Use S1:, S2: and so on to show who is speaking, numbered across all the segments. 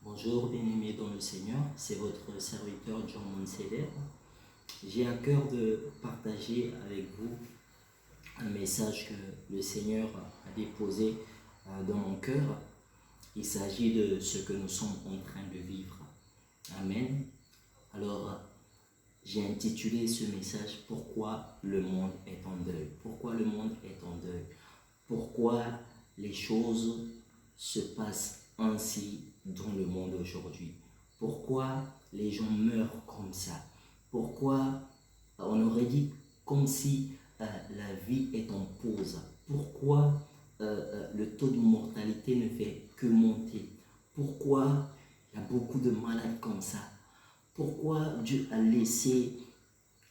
S1: Bonjour, bien-aimés dans le Seigneur, c'est votre serviteur John Monseller. J'ai à cœur de partager avec vous un message que le Seigneur a déposé dans mon cœur. Il s'agit de ce que nous sommes en train de vivre. Amen. Alors, j'ai intitulé ce message « Pourquoi le monde est en deuil ?» Pourquoi le monde est en deuil? Pourquoi les choses se passent ainsi dans le monde aujourd'hui? Pourquoi les gens meurent comme ça? Pourquoi on aurait dit comme si la vie est en pause? Pourquoi le taux de mortalité ne fait que monter? Pourquoi il y a beaucoup de malades comme ça? Pourquoi Dieu a laissé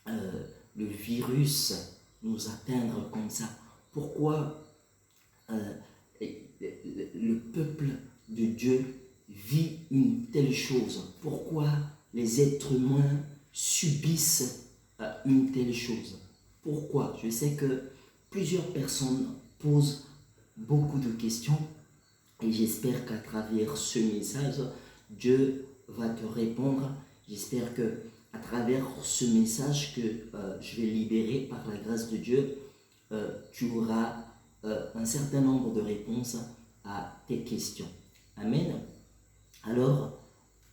S1: le virus nous atteindre comme ça? Pourquoi le peuple de Dieu vit une telle chose? Pourquoi les êtres humains subissent une telle chose? Pourquoi? Je sais que plusieurs personnes posent beaucoup de questions et j'espère qu'à travers ce message, Dieu va te répondre. J'espère que à travers ce message que je vais libérer par la grâce de Dieu, tu auras un certain nombre de réponses à tes questions. Amen. Alors,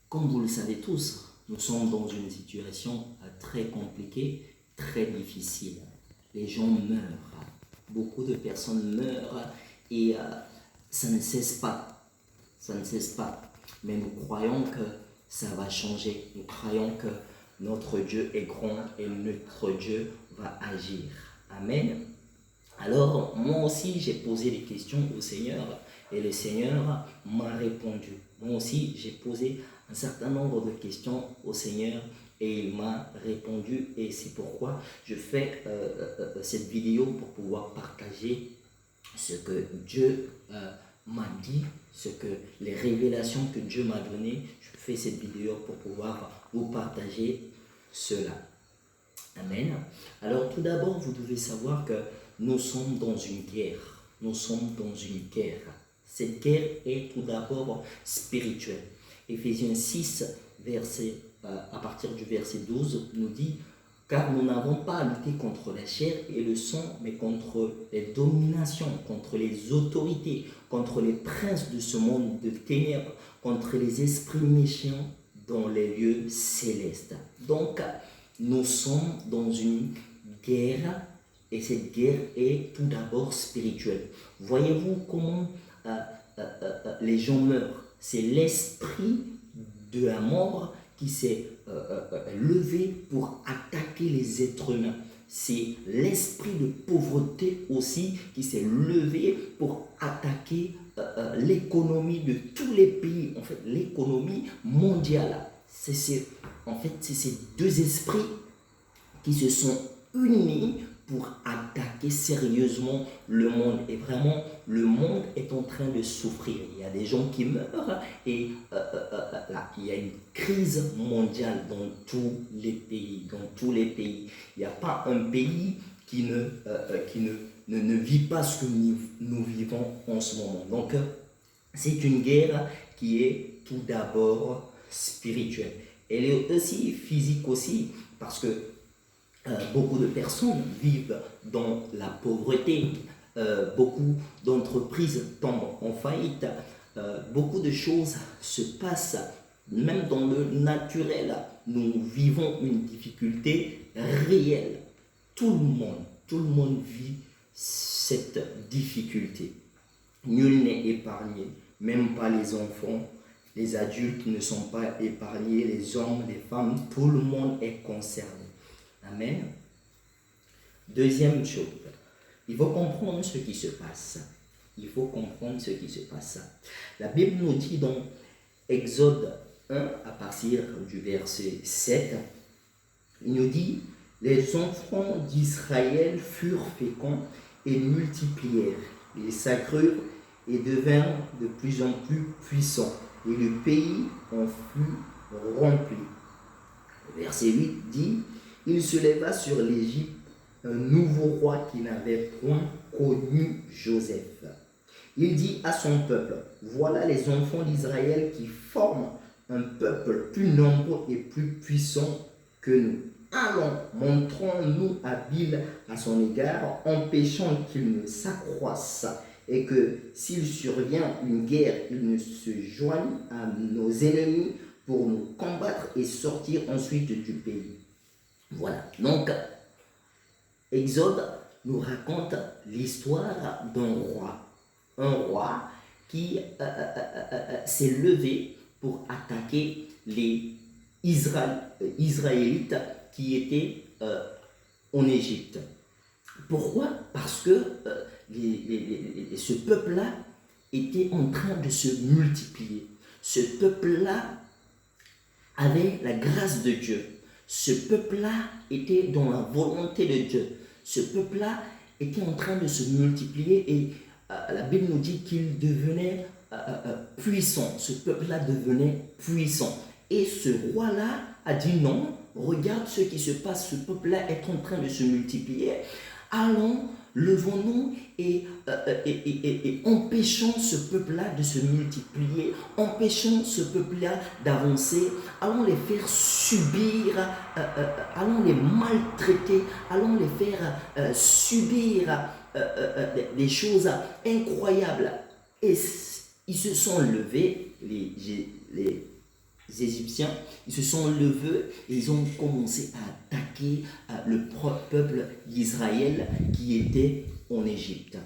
S1: comme vous le savez tous, nous sommes dans une situation très compliquée, très difficile. Les gens meurent, beaucoup de personnes meurent et ça ne cesse pas. Ça ne cesse pas. Mais nous croyons que ça va changer. Nous croyons que notre Dieu est grand et notre Dieu va agir. Amen. Alors, moi aussi, j'ai posé des questions au Seigneur et le Seigneur m'a répondu. Moi aussi, j'ai posé un certain nombre de questions au Seigneur et il m'a répondu. Et c'est pourquoi je fais cette vidéo pour pouvoir partager ce que Dieu m'a dit, les révélations que Dieu m'a données. Je fais cette vidéo pour pouvoir vous partager cela. Amen. Alors tout d'abord, vous devez savoir que nous sommes dans une guerre. Nous sommes dans une guerre. Cette guerre est tout d'abord spirituelle. Éphésiens 6, à partir du verset 12, nous dit « Car nous n'avons pas à lutter contre la chair et le sang, mais contre les dominations, contre les autorités, contre les princes de ce monde de ténèbres, contre les esprits méchants dans les lieux célestes. » Donc, nous sommes dans une guerre et cette guerre est tout d'abord spirituelle. Voyez-vous comment les gens meurent? C'est l'esprit de la mort qui s'est levé pour attaquer les êtres humains. C'est l'esprit de pauvreté aussi qui s'est levé pour attaquer l'économie de tous les pays, en fait l'économie mondiale. C'est ces deux esprits qui se sont unis pour attaquer sérieusement le monde. Et vraiment, le monde est en train de souffrir. Il y a des gens qui meurent et là, il y a une crise mondiale dans tous les pays. Il n'y a pas un pays qui ne vit pas ce que nous vivons en ce moment. Donc, c'est une guerre qui est tout d'abord spirituelle. Elle est aussi physique aussi, parce que beaucoup de personnes vivent dans la pauvreté, beaucoup d'entreprises tombent en faillite, beaucoup de choses se passent, même dans le naturel, nous vivons une difficulté réelle. Tout le monde vit cette difficulté. Nul n'est épargné, même pas les enfants. Les adultes ne sont pas épargnés, les hommes, les femmes, tout le monde est concerné. Amen. Deuxième chose, il faut comprendre ce qui se passe. Il faut comprendre ce qui se passe. La Bible nous dit dans Exode 1, à partir du verset 7, il nous dit « Les enfants d'Israël furent féconds et multiplièrent. Ils s'accrurent et devinrent de plus en plus puissants. Et le pays en fut rempli. » Verset 8 dit « Il se leva sur l'Égypte un nouveau roi qui n'avait point connu Joseph. Il dit à son peuple, voilà les enfants d'Israël qui forment un peuple plus nombreux et plus puissant que nous. Allons, montrons-nous habiles à son égard, empêchons qu'il ne s'accroisse et que s'il survient une guerre, il ne se joigne à nos ennemis pour nous combattre et sortir ensuite du pays. Voilà, donc Exode nous raconte l'histoire d'un roi. Un roi qui s'est levé pour attaquer les Israélites qui étaient en Égypte. Pourquoi? Parce que ce peuple-là était en train de se multiplier. Ce peuple-là avait la grâce de Dieu. Ce peuple-là était dans la volonté de Dieu. Ce peuple-là était en train de se multiplier et la Bible nous dit qu'il devenait puissant. Ce peuple-là devenait puissant. Et ce roi-là a dit non, regarde ce qui se passe, ce peuple-là est en train de se multiplier. Allons, levons-nous et empêchons ce peuple-là de se multiplier, empêchons ce peuple-là d'avancer, allons les faire subir, allons les maltraiter, allons les faire subir des choses incroyables. Et ils se sont levés, les Égyptiens, ils se sont levés et ils ont commencé à attaquer le peuple d'Israël qui était en Égypte.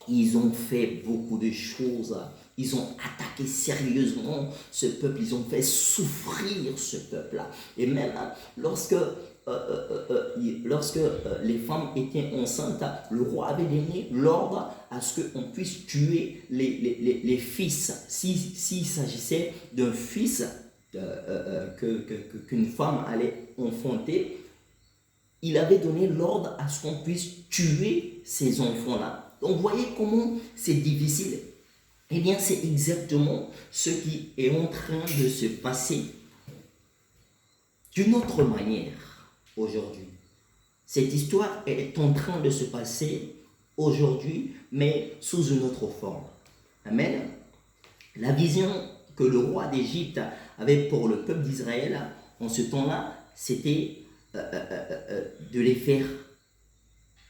S1: Ils ont fait beaucoup de choses. Ils ont attaqué sérieusement ce peuple. Ils ont fait souffrir ce peuple-là. Et même lorsque les femmes étaient enceintes, le roi avait donné l'ordre à ce qu'on puisse tuer les fils. S'il s'agissait d'un fils qu'une femme allait enfanter, il avait donné l'ordre à ce qu'on puisse tuer ces enfants-là. Donc, vous voyez comment c'est difficile. Eh bien, c'est exactement ce qui est en train de se passer d'une autre manière aujourd'hui. Cette histoire est en train de se passer aujourd'hui, mais sous une autre forme. Amen. La vision que le roi d'Égypte avait pour le peuple d'Israël en ce temps-là, c'était de les faire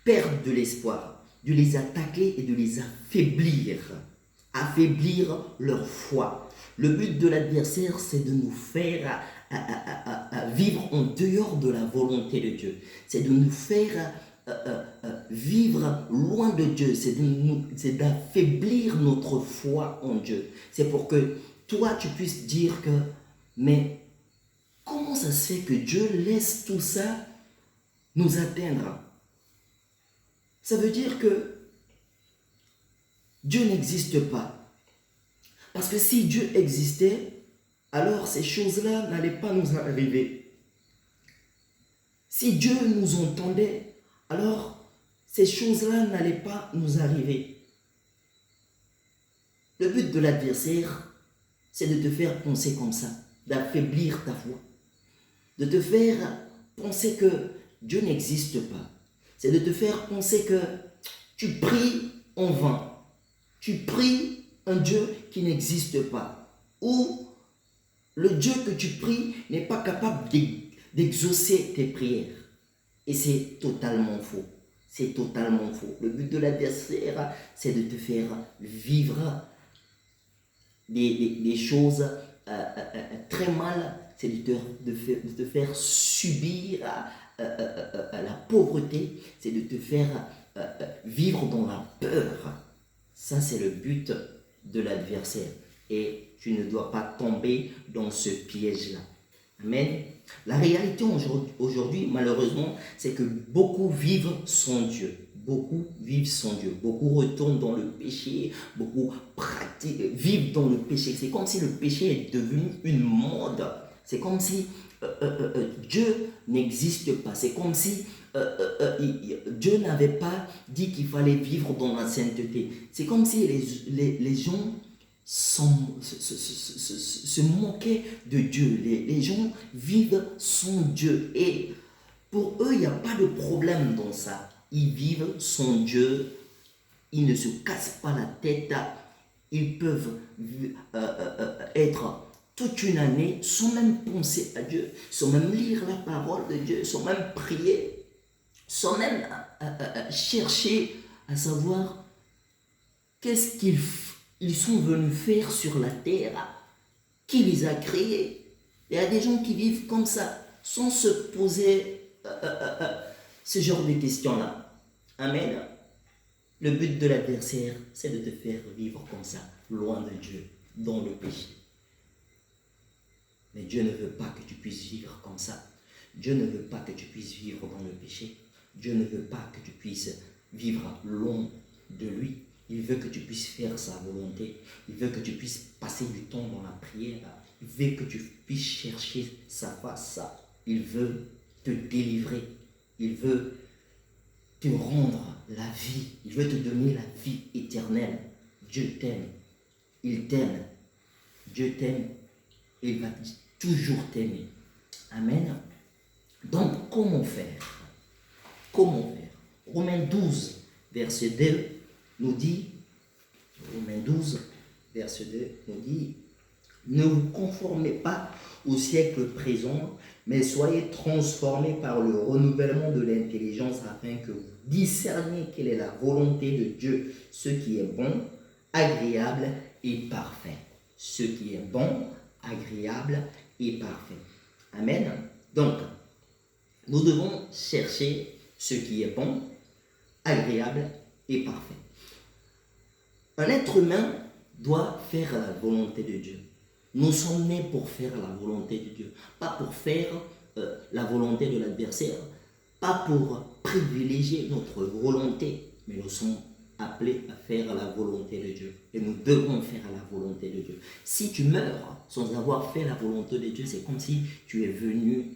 S1: perdre de l'espoir, de les attaquer et de les affaiblir leur foi. Le but de l'adversaire, c'est de nous faire vivre en dehors de la volonté de Dieu. C'est de nous faire vivre loin de Dieu. C'est d'affaiblir notre foi en Dieu. C'est pour que toi, tu puisses dire que, mais comment ça se fait que Dieu laisse tout ça nous atteindre? Ça veut dire que Dieu n'existe pas. Parce que si Dieu existait, alors ces choses-là n'allaient pas nous arriver. Si Dieu nous entendait, alors ces choses-là n'allaient pas nous arriver. Le but de l'adversaire, c'est de te faire penser comme ça, d'affaiblir ta foi, de te faire penser que Dieu n'existe pas. C'est de te faire penser que tu pries en vain. Tu pries un Dieu qui n'existe pas. Ou le Dieu que tu pries n'est pas capable d'exaucer tes prières. Et c'est totalement faux. C'est totalement faux. Le but de l'adversaire, c'est de te faire vivre des choses très mal. C'est de te faire subir la pauvreté. C'est de te faire vivre dans la peur. Ça, c'est le but de l'adversaire. Et tu ne dois pas tomber dans ce piège-là. Amen. La réalité aujourd'hui, malheureusement, c'est que beaucoup vivent sans Dieu. Beaucoup vivent sans Dieu. Beaucoup retournent dans le péché. Beaucoup vivent dans le péché. C'est comme si le péché est devenu une mode. C'est comme si Dieu n'existe pas. C'est comme si Dieu n'avait pas dit qu'il fallait vivre dans la sainteté. C'est comme si les gens se moquaient de Dieu. Les gens vivent sans Dieu. Et pour eux, il n'y a pas de problème dans ça. Ils vivent sans Dieu ils ne se cassent pas la tête, ils peuvent être toute une année sans même penser à Dieu, sans même lire la parole de Dieu, sans même prier, sans même chercher à savoir qu'est-ce qu'ils sont venus faire sur la terre, qui les a créés. Il y a des gens qui vivent comme ça, sans se poser ce genre de questions-là. Amen. Le but de l'adversaire, c'est de te faire vivre comme ça, loin de Dieu, dans le péché. Mais Dieu ne veut pas que tu puisses vivre comme ça. Dieu ne veut pas que tu puisses vivre dans le péché. Dieu ne veut pas que tu puisses vivre loin de lui. Il veut que tu puisses faire sa volonté. Il veut que tu puisses passer du temps dans la prière. Il veut que tu puisses chercher sa face. Il veut te délivrer. Il veut te rendre la vie. Il veut te donner la vie éternelle. Dieu t'aime. Il t'aime. Dieu t'aime. Et il va toujours t'aimer. Amen. Donc, comment faire? Comment faire? Romains 12, verset 2 nous dit, Romains 12, verset 2 nous dit, ne vous conformez pas au siècle présent, mais soyez transformés par le renouvellement de l'intelligence afin que vous discerniez quelle est la volonté de Dieu, ce qui est bon, agréable et parfait. Ce qui est bon, agréable et parfait. Amen. Donc, nous devons chercher ce qui est bon, agréable et parfait. Un être humain doit faire la volonté de Dieu. Nous sommes nés pour faire la volonté de Dieu, pas pour faire la volonté de l'adversaire, pas pour privilégier notre volonté, mais nous sommes appelés à faire la volonté de Dieu. Et nous devons faire la volonté de Dieu. Si tu meurs sans avoir fait la volonté de Dieu, c'est comme si tu es venu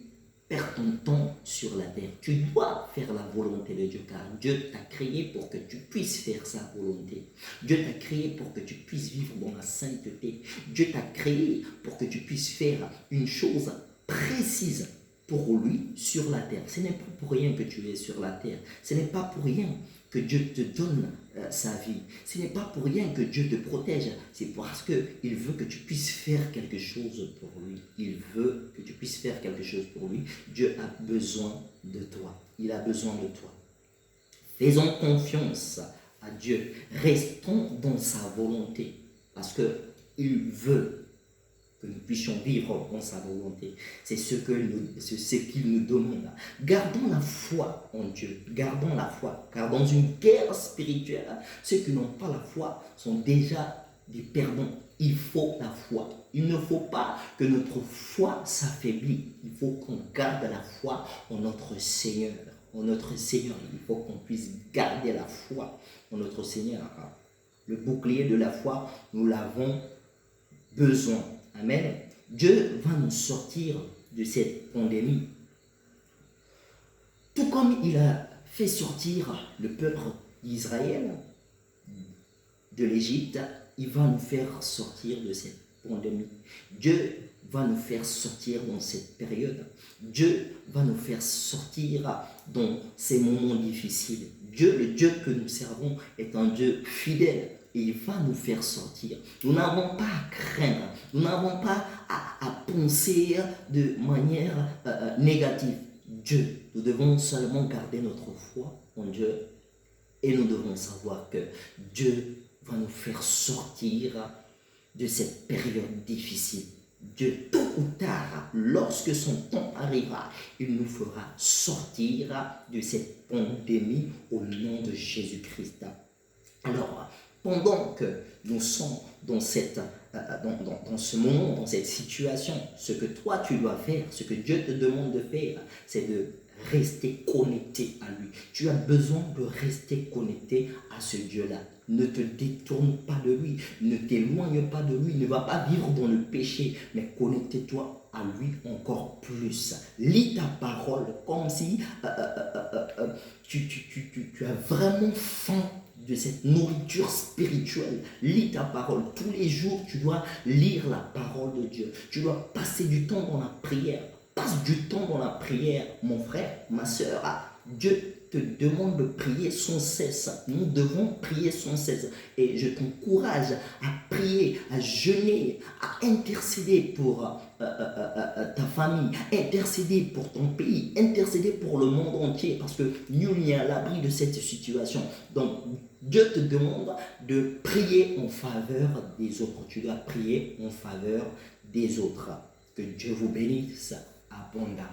S1: perdre ton temps sur la terre. Tu dois faire la volonté de Dieu, car Dieu t'a créé pour que tu puisses faire sa volonté. Dieu t'a créé pour que tu puisses vivre dans la sainteté. Dieu t'a créé pour que tu puisses faire une chose précise pour lui sur la terre. Ce n'est pas pour rien que tu es sur la terre. Ce n'est pas pour rien que Dieu te donne sa vie. Ce n'est pas pour rien que Dieu te protège. C'est parce qu'il veut que tu puisses faire quelque chose pour lui. Il veut que tu puisses faire quelque chose pour lui. Dieu a besoin de toi. Il a besoin de toi. Faisons confiance à Dieu. Restons dans sa volonté. Parce qu'il veut que nous puissions vivre dans sa volonté. C'est ce qu'il nous demande. Gardons la foi en Dieu. Gardons la foi. Car dans une guerre spirituelle, ceux qui n'ont pas la foi sont déjà des perdants. Il faut la foi. Il ne faut pas que notre foi s'affaiblisse. Il faut qu'on garde la foi en notre Seigneur. En notre Seigneur, il faut qu'on puisse garder la foi en notre Seigneur. Le bouclier de la foi, nous l'avons besoin. Amen. Dieu va nous sortir de cette pandémie. Tout comme il a fait sortir le peuple d'Israël de l'Égypte, il va nous faire sortir de cette pandémie. Dieu va nous faire sortir dans cette période. Dieu va nous faire sortir dans ces moments difficiles. Dieu, le Dieu que nous servons, est un Dieu fidèle. Et il va nous faire sortir. Nous n'avons pas à craindre. Nous n'avons pas à penser de manière négative. Dieu, nous devons seulement garder notre foi en Dieu. Et nous devons savoir que Dieu va nous faire sortir de cette période difficile. Dieu, tôt ou tard, lorsque son temps arrivera, il nous fera sortir de cette pandémie au nom de Jésus-Christ. Alors, pendant que nous sommes dans ce moment, dans cette situation, ce que toi tu dois faire, ce que Dieu te demande de faire, c'est de rester connecté à lui. Tu as besoin de rester connecté à ce Dieu-là. Ne te détourne pas de lui, ne t'éloigne pas de lui, ne va pas vivre dans le péché, mais connecte-toi à lui encore plus. Lis ta parole comme si tu as vraiment faim de cette nourriture spirituelle. Lis ta parole. Tous les jours, tu dois lire la parole de Dieu. Tu dois passer du temps dans la prière. Passe du temps dans la prière, mon frère, ma soeur. Dieu te demande de prier sans cesse. Nous devons prier sans cesse. Et je t'encourage à prier, à jeûner, à intercéder pour ta famille, intercéder pour ton pays, intercéder pour le monde entier, parce que nul n'est à l'abri de cette situation. Donc, Dieu te demande de prier en faveur des autres. Tu dois prier en faveur des autres. Que Dieu vous bénisse abondamment.